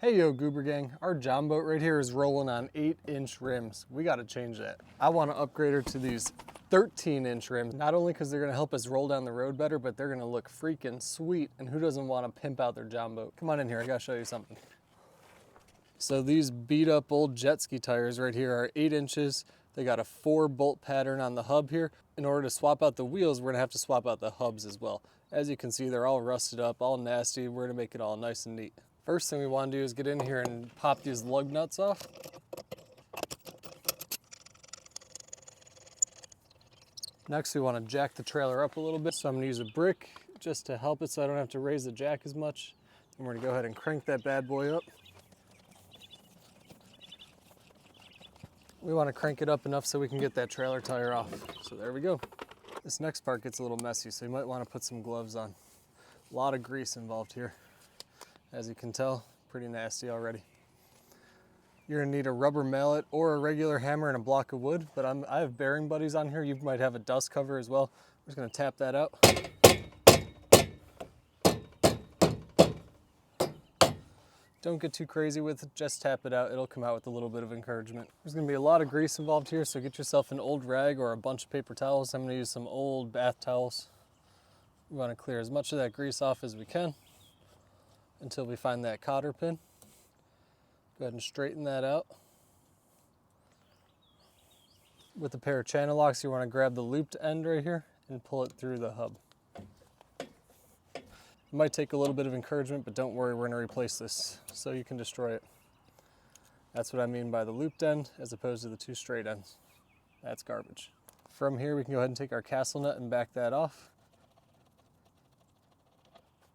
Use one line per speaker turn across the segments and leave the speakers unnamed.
Hey yo Goober gang, our John boat right here is rolling on 8-inch rims. We gotta change that. I wanna upgrade her to these 13-inch rims, not only because they're gonna help us roll down the road better, but they're gonna look freaking sweet, and who doesn't wanna pimp out their John boat? Come on in here, I gotta show you something. So these beat up old jet ski tires right here are 8 inches. They got a 4-bolt pattern on the hub here. In order to swap out the wheels, we're gonna have to swap out the hubs as well. As you can see, they're all rusted up, all nasty. We're gonna make it all nice and neat. First thing we want to do is get in here and pop these lug nuts off. Next, we want to jack the trailer up a little bit. So I'm going to use a brick just to help it so I don't have to raise the jack as much. And we're going to go ahead and crank that bad boy up. We want to crank it up enough so we can get that trailer tire off. So there we go. This next part gets a little messy, so you might want to put some gloves on. A lot of grease involved here. As you can tell, pretty nasty already. You're gonna need a rubber mallet or a regular hammer and a block of wood, but I have bearing buddies on here. You might have a dust cover as well. I'm just gonna tap that out. Don't get too crazy with it, just tap it out. It'll come out with a little bit of encouragement. There's gonna be a lot of grease involved here, so get yourself an old rag or a bunch of paper towels. I'm gonna use some old bath towels. We wanna clear as much of that grease off as we can until we find that cotter pin. Go ahead and straighten that out. With a pair of channel locks, you want to grab the looped end right here and pull it through the hub. It might take a little bit of encouragement, but don't worry, we're going to replace this so you can destroy it. That's what I mean by the looped end as opposed to the two straight ends. That's garbage. From here, we can go ahead and take our castle nut and back that off.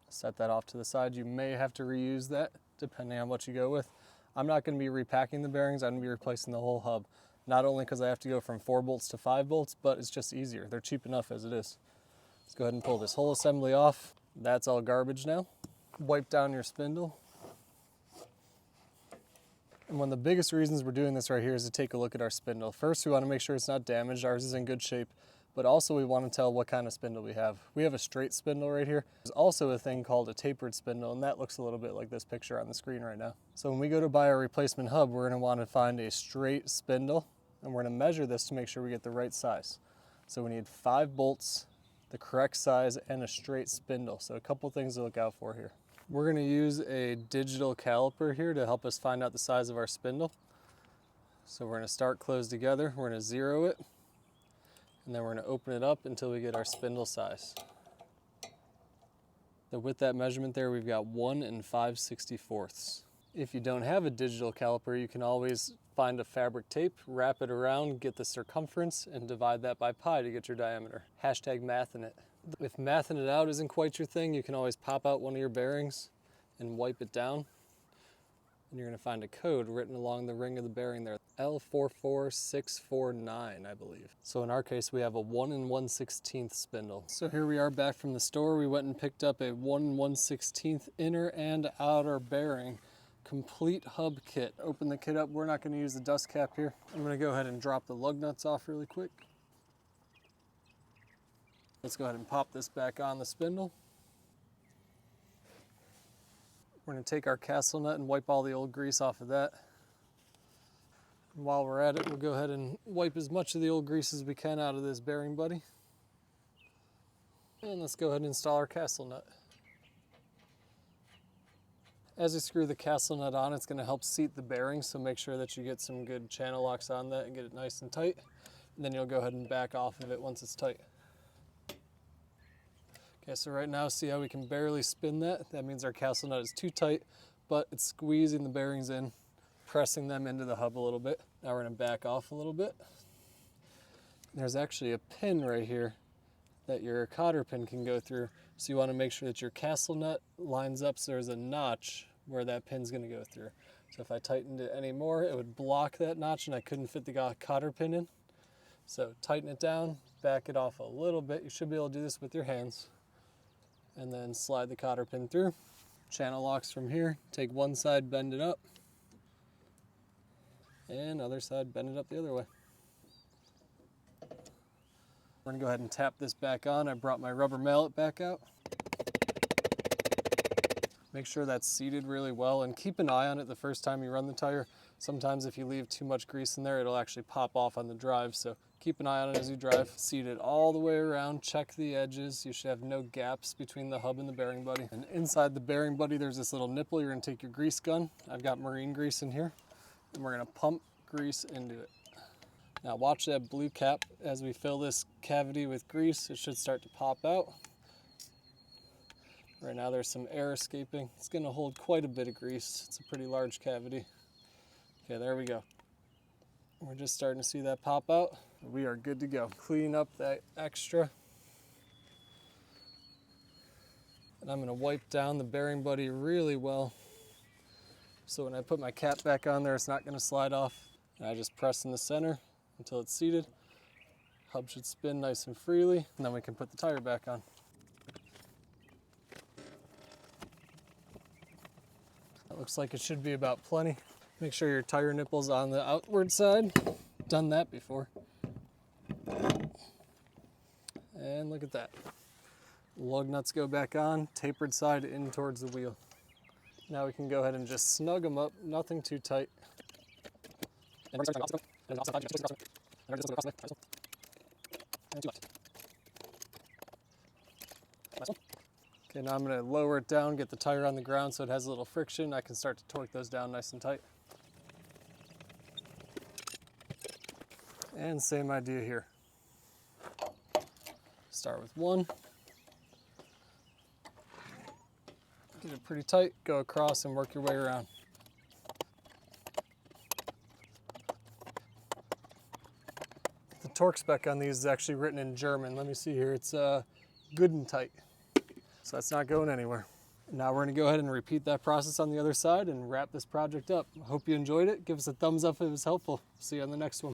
Set that off to the side. You may have to reuse that depending on what you go with. I'm not going to be repacking the bearings. I'm going to be replacing the whole hub. Not only because I have to go from 4 bolts to 5 bolts, but it's just easier. They're cheap enough as it is. Let's go ahead and pull this whole assembly off. That's all garbage now. Wipe down your spindle. And one of the biggest reasons we're doing this right here is to take a look at our spindle. First, we want to make sure it's not damaged. Ours is in good shape. But also we want to tell what kind of spindle we have. We have a straight spindle right here. There's also a thing called a tapered spindle, and that looks a little bit like this picture on the screen right now. So when we go to buy a replacement hub, we're going to want to find a straight spindle, and we're going to measure this to make sure we get the right size. So we need 5 bolts, the correct size, and a straight spindle. So a couple things to look out for here. We're going to use a digital caliper here to help us find out the size of our spindle. So we're going to start closed together. We're going to 0 it. And then we're going to open it up until we get our spindle size. So with that measurement there, we've got 1 5/64. If you don't have a digital caliper, you can always find a fabric tape, wrap it around, get the circumference, and divide that by pi to get your diameter. Hashtag mathing it. If mathing it out isn't quite your thing, you can always pop out one of your bearings and wipe it down. And you're going to find a code written along the ring of the bearing there. L44649, I believe. So in our case, we have a 1 1/16 spindle. So here we are back from the store. We went and picked up a 1 1/16 inner and outer bearing. Complete hub kit. Open the kit up. We're not going to use the dust cap here. I'm going to go ahead and drop the lug nuts off really quick. Let's go ahead and pop this back on the spindle. We're going to take our castle nut and wipe all the old grease off of that. And while we're at it, we'll go ahead and wipe as much of the old grease as we can out of this bearing buddy. And let's go ahead and install our castle nut. As you screw the castle nut on, it's going to help seat the bearings, so make sure that you get some good channel locks on that and get it nice and tight. And then you'll go ahead and back off of it once it's tight. Okay, so right now, see how we can barely spin that? That means our castle nut is too tight, but it's squeezing the bearings in, pressing them into the hub a little bit. Now we're going to back off a little bit. There's actually a pin right here that your cotter pin can go through, so you want to make sure that your castle nut lines up so there's a notch where that pin's going to go through. So if I tightened it any more, it would block that notch and I couldn't fit the cotter pin in. So tighten it down, back it off a little bit. You should be able to do this with your hands. And then slide the cotter pin through. Channel locks from here. Take one side, bend it up. And other side, bend it up the other way. We're going to go ahead and tap this back on. I brought my rubber mallet back out. Make sure that's seated really well and keep an eye on it the first time you run the tire. Sometimes if you leave too much grease in there, it'll actually pop off on the drive. So keep an eye on it as you drive. Seat it all the way around, check the edges. You should have no gaps between the hub and the bearing buddy. And inside the bearing buddy, there's this little nipple. You're gonna take your grease gun. I've got marine grease in here, and we're gonna pump grease into it. Now watch that blue cap. As we fill this cavity with grease, it should start to pop out. Right now there's some air escaping. It's gonna hold quite a bit of grease. It's a pretty large cavity. Okay, there we go. We're just starting to see that pop out. We are good to go. Clean up that extra. And I'm gonna wipe down the bearing buddy really well. So when I put my cap back on there, it's not gonna slide off. And I just press in the center until it's seated. Hub should spin nice and freely, and then we can put the tire back on. That looks like it should be about plenty. Make sure your tire nipple's on the outward side. Done that before. And look at that. Lug nuts go back on, tapered side in towards the wheel. Now we can go ahead and just snug them up, nothing too tight. Okay, now I'm going to lower it down, get the tire on the ground so it has a little friction. I can start to torque those down nice and tight. And same idea here. Start with one. Get it pretty tight, go across and work your way around. The torque spec on these is actually written in German. Let me see here, it's good and tight. So that's not going anywhere. Now we're gonna go ahead and repeat that process on the other side and wrap this project up. I hope you enjoyed it. Give us a thumbs up if it was helpful. See you on the next one.